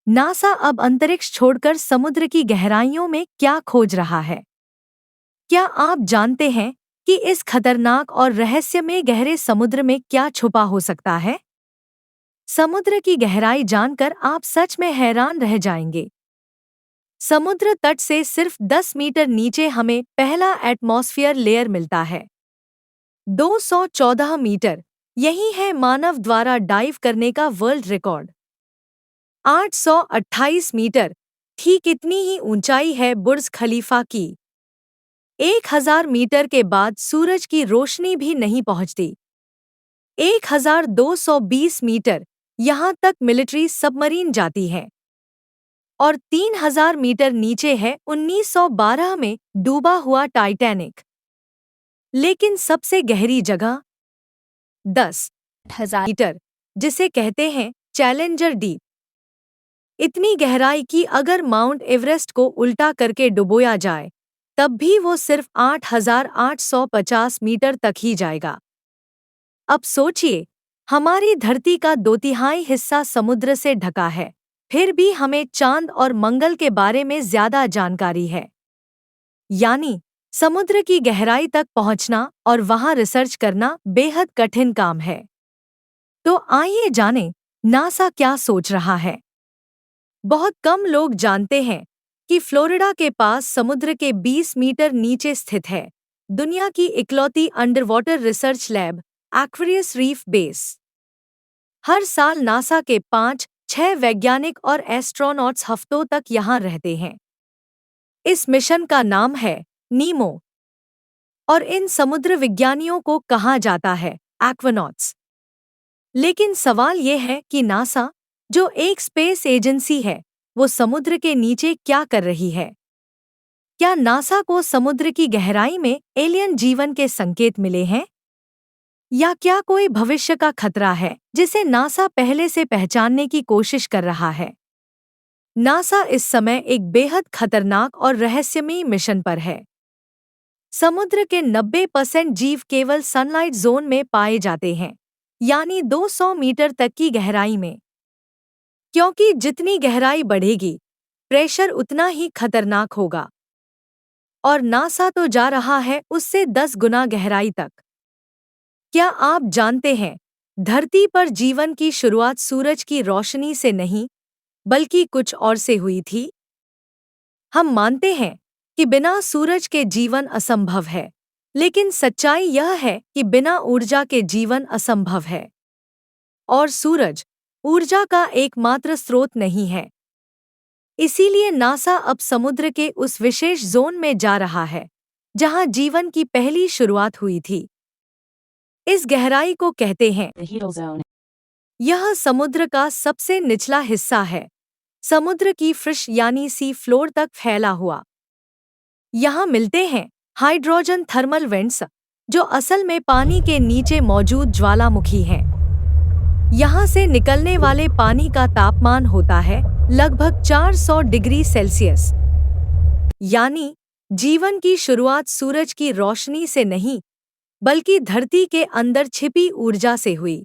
NASA अब अंतरिक्ष छोड़कर समुद्र की गहराइयों में क्या खोज रहा है? क्या आप जानते हैं कि इस खतरनाक और रहस्यमय गहरे समुद्र में क्या छुपा हो सकता है? समुद्र की गहराई जानकर आप सच में हैरान रह जाएंगे। समुद्र तट से सिर्फ 10 मीटर नीचे हमें पहला एटमॉस्फेयर लेयर मिलता है। 214 मीटर, यही है मानव द्वारा डाइव करने का वर्ल्ड रिकॉर्ड। 828 मीटर, ठीक इतनी ही ऊंचाई है बुर्ज खलीफा की। 1000 मीटर के बाद सूरज की रोशनी भी नहीं पहुंचती। 1220 मीटर, यहां तक मिलिट्री सबमरीन जाती है। और 3000 मीटर नीचे है 1912 में डूबा हुआ टाइटैनिक। लेकिन सबसे गहरी जगह 10,000 मीटर, जिसे कहते हैं चैलेंजर डीप। इतनी गहराई कि अगर माउंट एवरेस्ट को उल्टा करके डुबोया जाए तब भी वो सिर्फ 8,850 मीटर तक ही जाएगा। अब सोचिए, हमारी धरती का 2/3 हिस्सा समुद्र से ढका है, फिर भी हमें चांद और मंगल के बारे में ज्यादा जानकारी है। यानी समुद्र की गहराई तक पहुंचना और वहां रिसर्च करना बेहद कठिन काम है। तो आइए जानें, नासा क्या सोच रहा है। बहुत कम लोग जानते हैं कि फ्लोरिडा के पास समुद्र के 20 मीटर नीचे स्थित है दुनिया की इकलौती underwater research lab, Aquarius reef base. हर साल नासा के 5-6 वैज्ञानिक और एस्ट्रोनॉट्स हफ्तों तक यहां रहते हैं। इस मिशन का नाम है नीमो और इन समुद्र विज्ञानियों को कहा जाता है एक्वानॉट्स। लेकिन सवाल ये है कि नासा, जो एक स्पेस एजेंसी है, वो समुद्र के नीचे क्या कर रही है? क्या नासा को समुद्र की गहराई में एलियन जीवन के संकेत मिले हैं? या क्या कोई भविष्य का खतरा है जिसे नासा पहले से पहचानने की कोशिश कर रहा है? नासा इस समय एक बेहद खतरनाक और रहस्यमयी मिशन पर है। समुद्र के 90% जीव केवल सनलाइट जोन में पाए जाते हैं, यानी 200 मीटर तक की गहराई में। क्योंकि जितनी गहराई बढ़ेगी, प्रेशर उतना ही खतरनाक होगा। और नासा तो जा रहा है उससे 10 गुना गहराई तक। क्या आप जानते हैं, धरती पर जीवन की शुरुआत सूरज की रोशनी से नहीं, बल्कि कुछ और से हुई थी? हम मानते हैं कि बिना सूरज के जीवन असंभव है, लेकिन सच्चाई यह है कि बिना ऊर्जा के जीवन असंभव है। और सूरज ऊर्जा का एकमात्र स्रोत नहीं है। इसीलिए नासा अब समुद्र के उस विशेष जोन में जा रहा है जहां जीवन की पहली शुरुआत हुई थी। इस गहराई को कहते हैं Hito zone. यह समुद्र का सबसे निचला हिस्सा है, समुद्र की फ्रिश यानी सी फ्लोर तक फैला हुआ। यहाँ मिलते हैं हाइड्रोजन थर्मल वेंट्स, जो असल में पानी के नीचे मौजूद ज्वालामुखी हैं। यहाँ से निकलने वाले पानी का तापमान होता है लगभग 400 डिग्री सेल्सियस। यानी जीवन की शुरुआत सूरज की रोशनी से नहीं, बल्कि धरती के अंदर छिपी ऊर्जा से हुई।